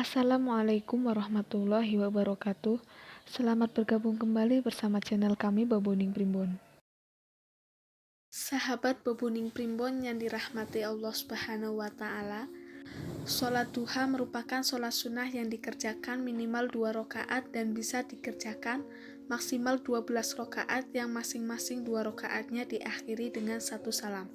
Assalamualaikum warahmatullahi wabarakatuh. Selamat bergabung kembali bersama channel kami Baboning Primbon. Sahabat Baboning Primbon yang dirahmati Allah Subhanahu wa taala, sholat duha merupakan sholat sunnah yang dikerjakan minimal 2 rakaat dan bisa dikerjakan maksimal 12 rakaat yang masing-masing 2 rakaatnya diakhiri dengan 1 salam.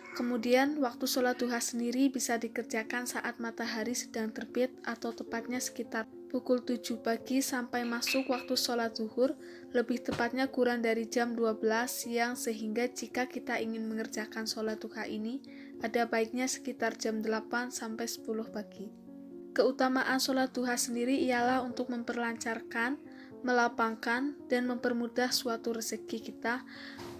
Kemudian, waktu sholat duha sendiri bisa dikerjakan saat matahari sedang terbit atau tepatnya sekitar pukul 7 pagi sampai masuk waktu sholat zuhur, lebih tepatnya kurang dari jam 12 siang, sehingga jika kita ingin mengerjakan sholat duha ini, ada baiknya sekitar jam 8 sampai 10 pagi. Keutamaan sholat duha sendiri ialah untuk memperlancarkan, melapangkan, dan mempermudah suatu rezeki kita,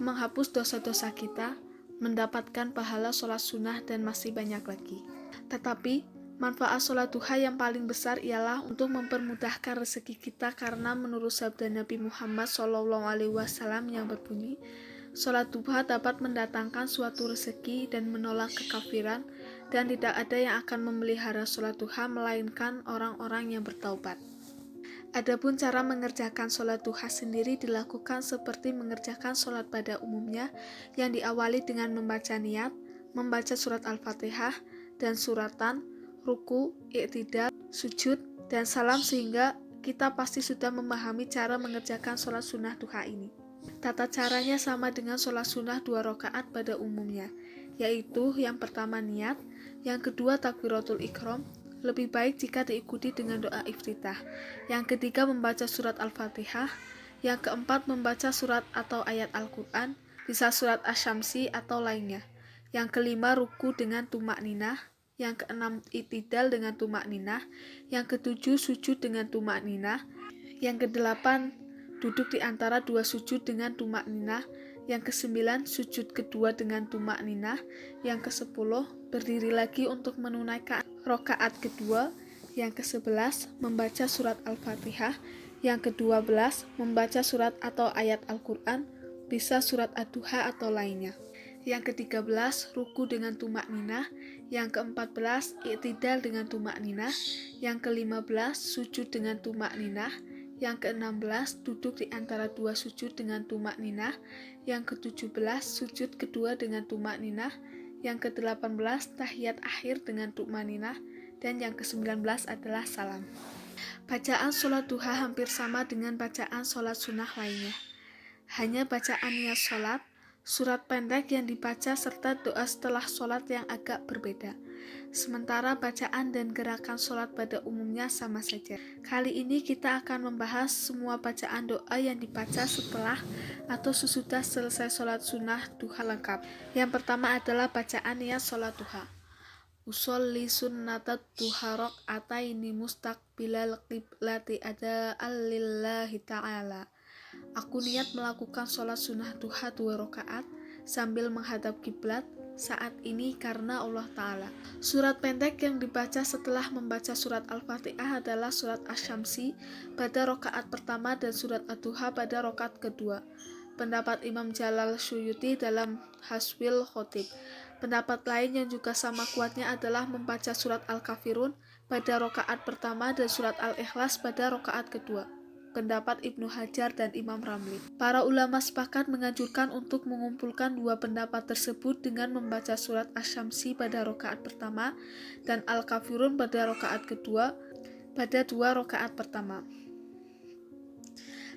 menghapus dosa-dosa kita, mendapatkan pahala sholat sunnah, dan masih banyak lagi. Tetapi, manfaat sholat duha yang paling besar ialah untuk mempermudahkan rezeki kita, karena menurut sabda Nabi Muhammad SAW yang berbunyi, sholat duha dapat mendatangkan suatu rezeki dan menolak kekafiran, dan tidak ada yang akan memelihara sholat duha melainkan orang-orang yang bertaubat. Adapun cara mengerjakan sholat duha sendiri dilakukan seperti mengerjakan sholat pada umumnya, yang diawali dengan membaca niat, membaca surat Al-Fatihah, dan suratan, ruku, i'tidal, sujud, dan salam, sehingga kita pasti sudah memahami cara mengerjakan sholat sunnah duha ini. Tata caranya sama dengan sholat sunnah 2 rakaat pada umumnya, yaitu yang pertama niat, yang kedua takbiratul ihram, lebih baik jika diikuti dengan doa iftitah, yang ketiga membaca surat Al-Fatihah, yang keempat membaca surat atau ayat Al-Quran, bisa surat Asy-Syamsi atau lainnya, yang kelima ruku dengan tumak ninah, yang keenam i'tidal dengan tumak ninah, yang ketujuh sujud dengan tumak ninah, yang kedelapan duduk di antara 2 sujud dengan tumak ninah, yang ke-9 sujud kedua dengan tumak ninah, yang ke-10 berdiri lagi untuk menunaikan rakaat kedua, yang ke-11 membaca surat Al-Fatihah, yang ke-12 membaca surat atau ayat Al-Quran, bisa surat Ad-Duha atau lainnya, yang ke-13 ruku dengan tumak ninah, yang ke-14 i'tidal dengan tumak ninah, yang ke-15 sujud dengan tumak ninah, yang ke-16 duduk di antara 2 sujud dengan tumak ninah, yang ke-17 sujud kedua dengan tumak ninah, yang ke-18 tahiyat akhir dengan tumak ninah, dan yang ke-19 adalah salam. Bacaan sholat duha hampir sama dengan bacaan sholat sunnah lainnya. Hanya bacaan niat sholat, surat pendek yang dibaca, serta doa setelah sholat yang agak berbeda. Sementara bacaan dan gerakan sholat pada umumnya sama saja. Kali ini kita akan membahas semua bacaan doa yang dibaca setelah atau sesudah selesai sholat sunnah duha lengkap. Yang pertama adalah bacaan niat sholat duha. Usolli sunnatat duha raq'ataini mustaqbilal qiblati ada'an lillahi ta'ala. Aku niat melakukan sholat sunnah duha 2 rakaat sambil menghadap kiblat saat ini karena Allah Ta'ala. Surat pendek yang dibaca setelah membaca surat Al-Fatihah adalah surat Asy-Syamsi pada rakaat pertama dan surat Ad-Duha pada rakaat kedua. Pendapat Imam Jalal Suyuti dalam Haswil Khotib. Pendapat lain yang juga sama kuatnya adalah membaca surat Al-Kafirun pada rakaat pertama dan surat Al-Ikhlas pada rakaat kedua. Pendapat Ibnu Hajar dan Imam Ramli. Para ulama sepakat menganjurkan untuk mengumpulkan 2 pendapat tersebut dengan membaca surat Asy-Syamsi pada rakaat pertama dan Al-Kafirun pada rakaat kedua pada 2 rakaat pertama.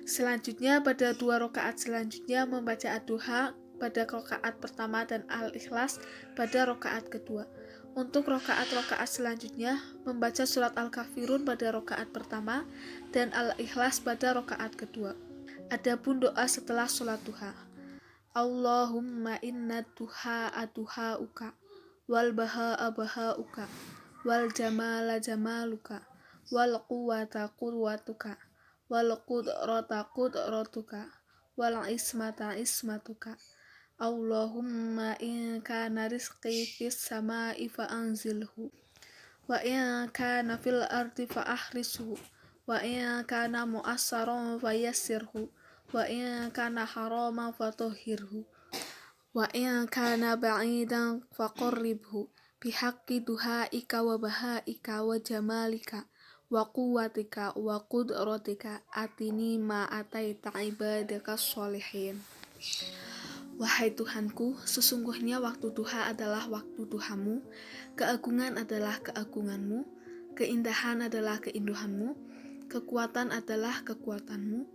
Selanjutnya pada 2 rakaat selanjutnya membaca Ad-Duha pada rakaat pertama dan Al-Ikhlas pada rakaat kedua. Untuk rakaat-rakaat selanjutnya membaca surat Al-Kafirun pada rakaat pertama dan Al-Ikhlas pada rakaat kedua. Adapun doa setelah sholat duha, Allahumma inna duha aduhauka wal baha'a bahauka wal jamala jamaluka wal quwwata quwwatuka wal qudrata qudratuka wal ismata ismatuka. Allahumma in kana rizqi fis sama'i fa anzilhu wa in kana fil ardi fa ahrishu wa in kana mu'assaran fa yassirhu wa in kana haraman fa tahhirhu wa in kana ba'idan fa qarribhu bihaqqi duhaika wa bahaika wa jamalika wa quwwatika wa qudratika atini ma ataita ibadaka sholihin. Wahai Tuhanku, sesungguhnya waktu duha adalah waktu duhamu, keagungan adalah keagunganmu, keindahan adalah keindahanmu, kekuatan adalah kekuatanmu,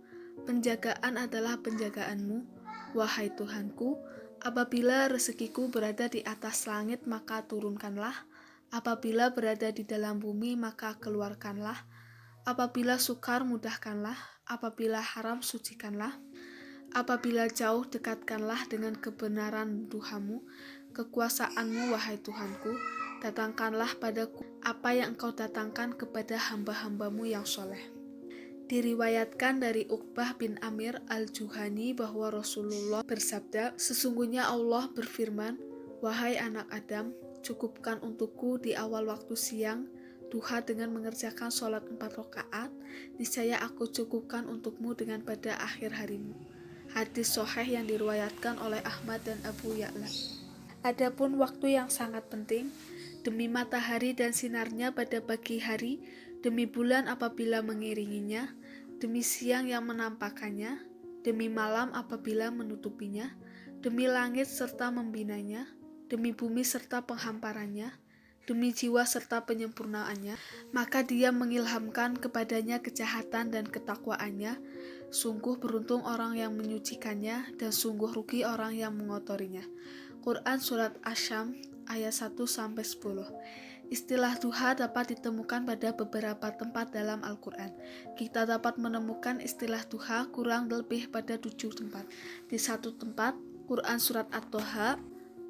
penjagaan adalah penjagaanmu. Wahai Tuhanku, apabila rezekiku berada di atas langit maka turunkanlah, apabila berada di dalam bumi maka keluarkanlah, apabila sukar mudahkanlah, apabila haram sucikanlah, apabila jauh dekatkanlah dengan kebenaran duhamu, kekuasaanmu wahai Tuhanku, datangkanlah padaku apa yang engkau datangkan kepada hamba-hambamu yang soleh. Diriwayatkan dari Uqbah bin Amir al-Juhani bahwa Rasulullah bersabda, sesungguhnya Allah berfirman, wahai anak Adam, cukupkan untukku di awal waktu siang duha dengan mengerjakan sholat 4 rakaat, niscaya aku cukupkan untukmu dengan pada akhir harimu. Hadis sahih yang diriwayatkan oleh Ahmad dan Abu Ya'la. Adapun waktu yang sangat penting, demi matahari dan sinarnya pada pagi hari, demi bulan apabila mengiringinya, demi siang yang menampakannya, demi malam apabila menutupinya, demi langit serta membinanya, demi bumi serta penghamparannya, demi jiwa serta penyempurnaannya, maka dia mengilhamkan kepadanya kejahatan dan ketakwaannya. Sungguh beruntung orang yang menyucikannya, dan sungguh rugi orang yang mengotorinya. Quran Surat Asy-Syams ayat 1-10. Istilah duha dapat ditemukan pada beberapa tempat dalam Al-Quran. Kita dapat menemukan istilah duha kurang lebih pada 7 tempat. Di satu tempat, Quran Surat At-Toha,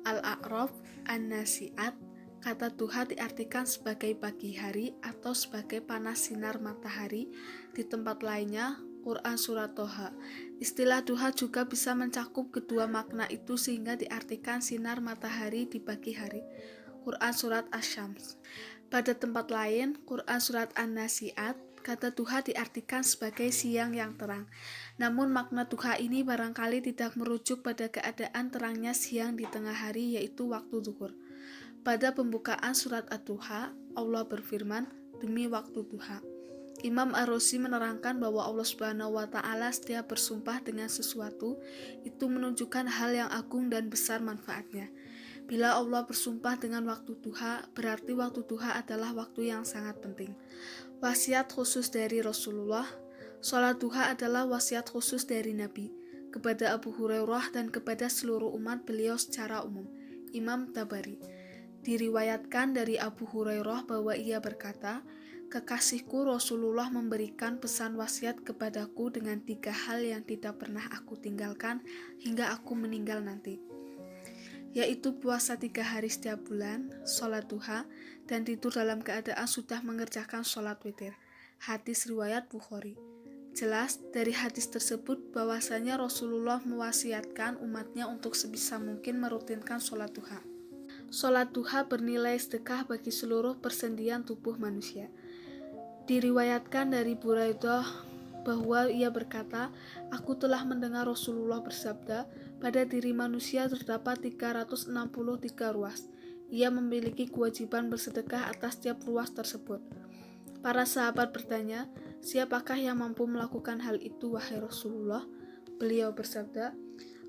Al-A'raf, An-Nasi'at, kata duha diartikan sebagai pagi hari atau sebagai panas sinar matahari. Di tempat lainnya, Quran Surat Toha. Istilah duha juga bisa mencakup kedua makna itu sehingga diartikan sinar matahari di pagi hari. Quran Surat Asy-Syams. Pada tempat lain, Quran Surat An-Nasi'at, kata duha diartikan sebagai siang yang terang. Namun makna duha ini barangkali tidak merujuk pada keadaan terangnya siang di tengah hari, yaitu waktu zuhur. Pada pembukaan surat Ad-Duha, Allah berfirman, demi waktu duha. Imam Ar-Razi menerangkan bahwa Allah Subhanahu wa Ta'ala setiap bersumpah dengan sesuatu itu menunjukkan hal yang agung dan besar manfaatnya. Bila Allah bersumpah dengan waktu duha, berarti waktu duha adalah waktu yang sangat penting. Wasiat khusus dari Rasulullah. Sholat duha adalah wasiat khusus dari Nabi kepada Abu Hurairah dan kepada seluruh umat beliau secara umum. Imam Tabari. Diriwayatkan dari Abu Hurairah bahwa ia berkata, kekasihku Rasulullah memberikan pesan wasiat kepadaku dengan 3 hal yang tidak pernah aku tinggalkan hingga aku meninggal nanti, yaitu puasa 3 hari setiap bulan, sholat duha, dan tidur dalam keadaan sudah mengerjakan sholat witir. Hadis riwayat Bukhari. Jelas dari hadis tersebut bahwasanya Rasulullah mewasiatkan umatnya untuk sebisa mungkin merutinkan sholat duha. Sholat duha bernilai sedekah bagi seluruh persendian tubuh manusia. Diriwayatkan dari Buraidah bahwa ia berkata, aku telah mendengar Rasulullah bersabda, pada diri manusia terdapat 363 ruas. Ia memiliki kewajiban bersedekah atas setiap ruas tersebut. Para sahabat bertanya, siapakah yang mampu melakukan hal itu wahai Rasulullah? Beliau bersabda,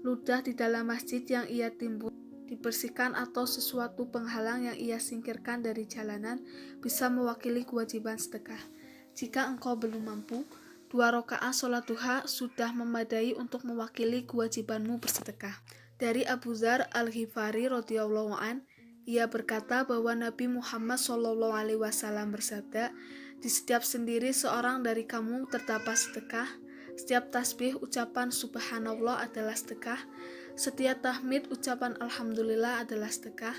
ludah di dalam masjid yang ia timbun dibersihkan atau sesuatu penghalang yang ia singkirkan dari jalanan bisa mewakili kewajiban sedekah. Jika engkau belum mampu, 2 rakaat sholat duha sudah memadai untuk mewakili kewajibanmu bersedekah. Dari Abu Dzar Al-Ghifari radhiyallahu an, ia berkata bahwa Nabi Muhammad SAW bersabda, di setiap sendiri seorang dari kamu terdapat sedekah. Setiap tasbih ucapan subhanallah adalah sedekah. Setiap tahmid ucapan alhamdulillah adalah sedekah.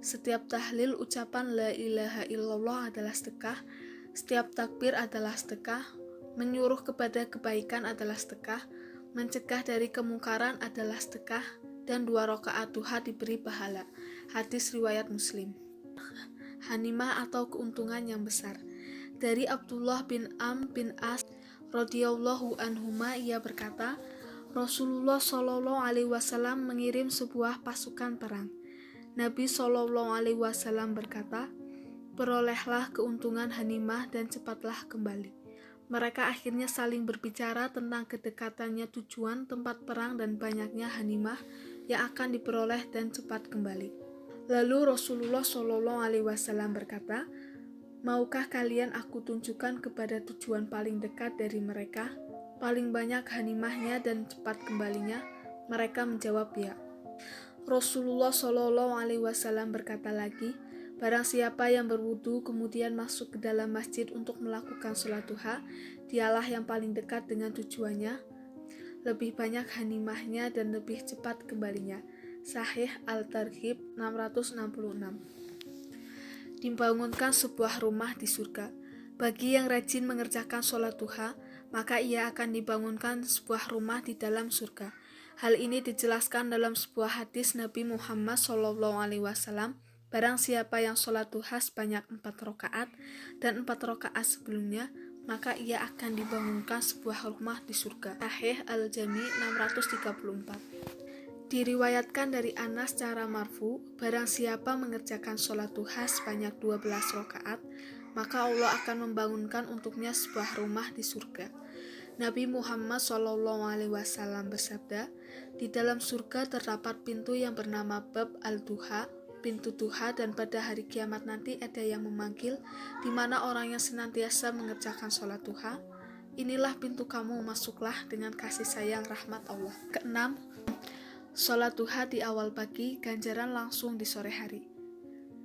Setiap tahlil ucapan la ilaha illallah adalah sedekah. Setiap takbir adalah sedekah. Menyuruh kepada kebaikan adalah sedekah. Mencegah dari kemungkaran adalah sedekah. Dan 2 rakaat duha diberi pahala. Hadis riwayat Muslim. Hanimah atau keuntungan yang besar. Dari Abdullah bin Amr bin As radhiyallahu anhuma, ia berkata, Rasulullah SAW mengirim sebuah pasukan perang. Nabi SAW berkata, perolehlah keuntungan ghanimah dan cepatlah kembali. Mereka akhirnya saling berbicara tentang kedekatannya tujuan tempat perang dan banyaknya ghanimah yang akan diperoleh dan cepat kembali. Lalu Rasulullah SAW berkata, "Maukah kalian aku tunjukkan kepada tujuan paling dekat dari mereka, paling banyak ghanimahnya dan cepat kembalinya?" Mereka menjawab ya. Rasulullah SAW berkata lagi, "Barang siapa yang berwudu kemudian masuk ke dalam masjid untuk melakukan sholat duha, dialah yang paling dekat dengan tujuannya, lebih banyak ghanimahnya dan lebih cepat kembalinya." Sahih Al-Targhib 666. Dibangunkan sebuah rumah di surga. Bagi yang rajin mengerjakan sholat duha, maka ia akan dibangunkan sebuah rumah di dalam surga. Hal ini dijelaskan dalam sebuah hadis Nabi Muhammad SAW. Barang siapa yang sholat duha sebanyak 4 rakaat dan 4 rakaat sebelumnya, maka ia akan dibangunkan sebuah rumah di surga. Sahih Al-Jami 634. Diriwayatkan dari Anas secara marfu, barang siapa mengerjakan sholat duha sebanyak 12 rakaat, maka Allah akan membangunkan untuknya sebuah rumah di surga. Nabi Muhammad SAW bersabda, "Di dalam surga terdapat pintu yang bernama Bab Al-Duha, pintu duha, dan pada hari kiamat nanti ada yang memanggil, di mana orang yang senantiasa mengerjakan sholat duha. Inilah pintu kamu, masuklah dengan kasih sayang rahmat Allah." Keenam, sholat duha di awal pagi, ganjaran langsung di sore hari.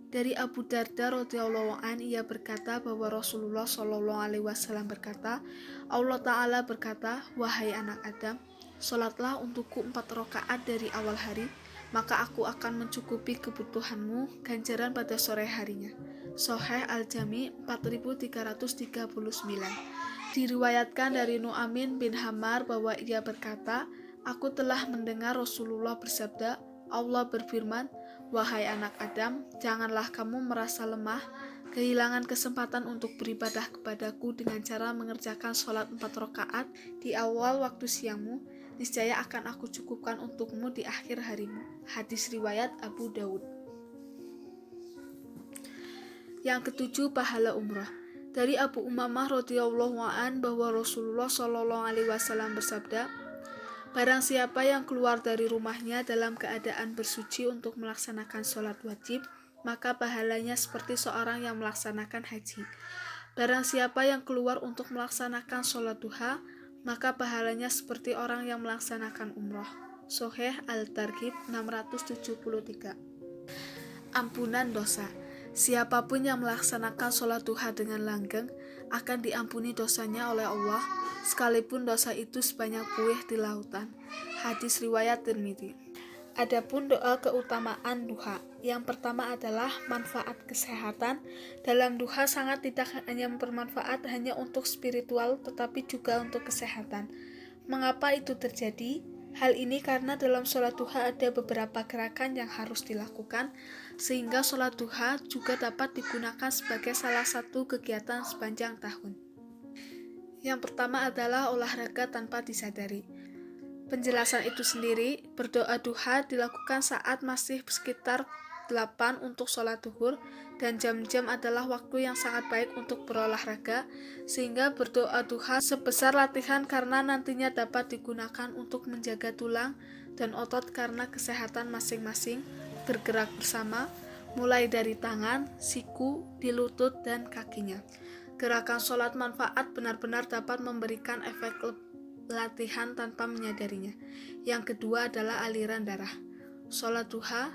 Dari Abu Darda radhiyallahu an, ia berkata bahwa Rasulullah SAW berkata, Allah Ta'ala berkata, "Wahai anak Adam, sholatlah untukku 4 rakaat dari awal hari, maka aku akan mencukupi kebutuhanmu ganjaran pada sore harinya." Sahih Al-Jami 4339. Diriwayatkan dari Nu'amin bin Hammar bahwa ia berkata, "Aku telah mendengar Rasulullah bersabda, Allah berfirman, wahai anak Adam, janganlah kamu merasa lemah, kehilangan kesempatan untuk beribadah kepadaku dengan cara mengerjakan sholat 4 rakaat di awal waktu siangmu, niscaya akan aku cukupkan untukmu di akhir harimu." Hadis riwayat Abu Dawud. Yang ketujuh, pahala umrah. Dari Abu Umamah radhiyallahu an bahwa Rasulullah SAW bersabda, "Barang siapa yang keluar dari rumahnya dalam keadaan bersuci untuk melaksanakan sholat wajib, maka pahalanya seperti seorang yang melaksanakan haji. Barang siapa yang keluar untuk melaksanakan sholat duha, maka pahalanya seperti orang yang melaksanakan umroh." Sahih Al-Targhib 673. Ampunan dosa. Siapapun yang melaksanakan sholat duha dengan langgeng akan diampuni dosanya oleh Allah, sekalipun dosa itu sebanyak buih di lautan. Hadis riwayat Tirmidzi. Adapun doa keutamaan duha, yang pertama adalah manfaat kesehatan. Dalam duha sangat tidak hanya bermanfaat hanya untuk spiritual, tetapi juga untuk kesehatan. Mengapa itu terjadi? Hal ini karena dalam sholat duha ada beberapa gerakan yang harus dilakukan, sehingga sholat duha juga dapat digunakan sebagai salah satu kegiatan sepanjang tahun. Yang pertama adalah olahraga tanpa disadari. Penjelasan itu sendiri, berdoa duha dilakukan saat masih sekitar 8 untuk sholat duhur, dan jam-jam adalah waktu yang sangat baik untuk berolahraga, sehingga berdoa duha sebesar latihan karena nantinya dapat digunakan untuk menjaga tulang dan otot karena kesehatan masing-masing, bergerak bersama, mulai dari tangan, siku, di lutut, dan kakinya. Gerakan sholat manfaat benar-benar dapat memberikan efek latihan tanpa menyadarinya. Yang kedua adalah aliran darah. Sholat duha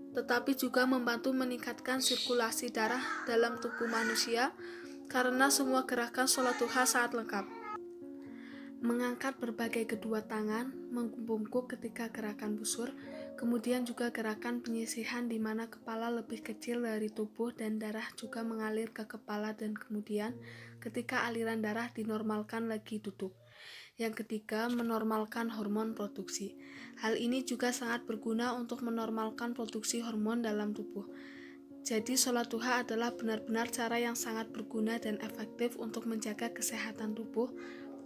tetapi juga membantu meningkatkan sirkulasi darah dalam tubuh manusia karena semua gerakan sholat duha sangat lengkap. Mengangkat berbagai kedua tangan, membungkuk ketika gerakan busur, kemudian juga gerakan penyisihan di mana kepala lebih kecil dari tubuh dan darah juga mengalir ke kepala, dan kemudian ketika aliran darah dinormalkan lagi duduk. Yang ketiga, menormalkan hormon produksi. Hal ini juga sangat berguna untuk menormalkan produksi hormon dalam tubuh. Jadi sholat duha adalah benar-benar cara yang sangat berguna dan efektif untuk menjaga kesehatan tubuh,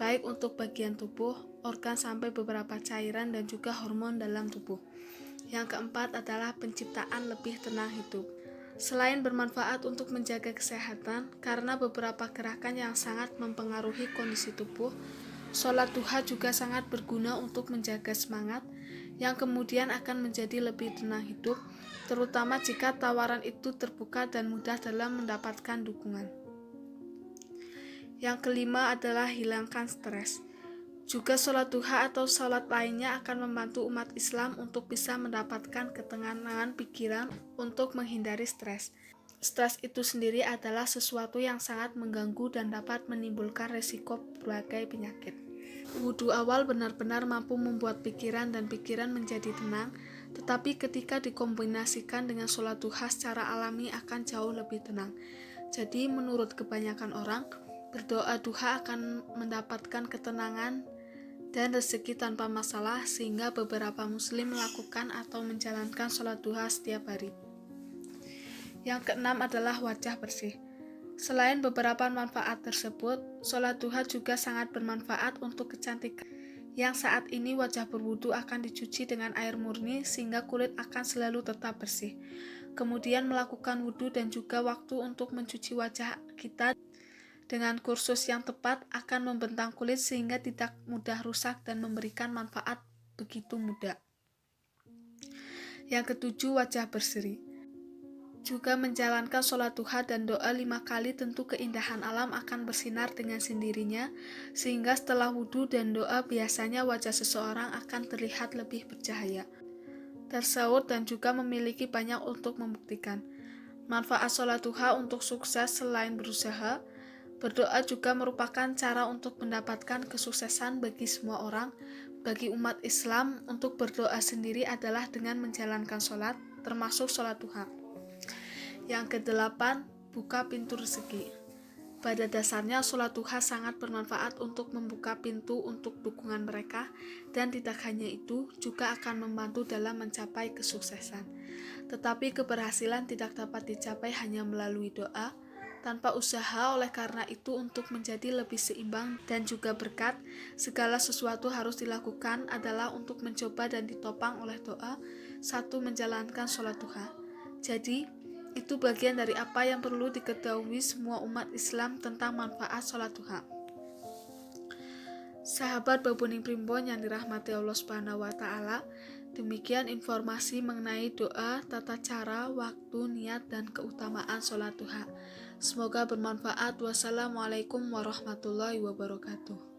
baik untuk bagian tubuh, organ sampai beberapa cairan dan juga hormon dalam tubuh. Yang keempat adalah penciptaan lebih tenang hidup. Selain bermanfaat untuk menjaga kesehatan, karena beberapa gerakan yang sangat mempengaruhi kondisi tubuh, sholat duha juga sangat berguna untuk menjaga semangat, yang kemudian akan menjadi lebih tenang hidup, terutama jika tawaran itu terbuka dan mudah dalam mendapatkan dukungan. Yang kelima adalah hilangkan stres. Juga sholat duha atau sholat lainnya akan membantu umat Islam untuk bisa mendapatkan ketenangan pikiran untuk menghindari stres. Stres itu sendiri adalah sesuatu yang sangat mengganggu dan dapat menimbulkan resiko berbagai penyakit. Wudhu awal benar-benar mampu membuat pikiran menjadi tenang, tetapi ketika dikombinasikan dengan sholat duha secara alami akan jauh lebih tenang. Jadi menurut kebanyakan orang, berdoa duha akan mendapatkan ketenangan dan rezeki tanpa masalah, sehingga beberapa muslim melakukan atau menjalankan sholat duha setiap hari. Yang keenam adalah wajah bersih. Selain beberapa manfaat tersebut, sholat duha juga sangat bermanfaat untuk kecantikan. Yang saat ini wajah berwudu akan dicuci dengan air murni sehingga kulit akan selalu tetap bersih. Kemudian melakukan wudu dan juga waktu untuk mencuci wajah kita dengan kursus yang tepat akan membentang kulit sehingga tidak mudah rusak dan memberikan manfaat begitu mudah. Yang ketujuh, wajah berseri. Juga menjalankan sholat duha dan doa 5 kali, tentu keindahan alam akan bersinar dengan sendirinya, sehingga setelah wudhu dan doa biasanya wajah seseorang akan terlihat lebih bercahaya, tersaut dan juga memiliki banyak untuk membuktikan. Manfaat sholat duha untuk sukses selain berusaha, berdoa juga merupakan cara untuk mendapatkan kesuksesan bagi semua orang. Bagi umat Islam, untuk berdoa sendiri adalah dengan menjalankan sholat, termasuk sholat duha. Yang kedelapan, buka pintu rezeki. Pada dasarnya, sholat duha sangat bermanfaat untuk membuka pintu untuk dukungan mereka, dan tidak hanya itu, juga akan membantu dalam mencapai kesuksesan. Tetapi keberhasilan tidak dapat dicapai hanya melalui doa, tanpa usaha. Oleh karena itu, untuk menjadi lebih seimbang dan juga berkat, segala sesuatu harus dilakukan adalah untuk mencoba dan ditopang oleh doa. 1. Menjalankan sholat duha. Jadi, itu bagian dari apa yang perlu diketahui semua umat Islam tentang manfaat sholat duha. Sahabat Babuning Primbon yang dirahmati Allah Subhanahu wa Ta'ala, demikian informasi mengenai doa, tata cara, waktu, niat, dan keutamaan sholat duha. Semoga bermanfaat. Wassalamualaikum warahmatullahi wabarakatuh.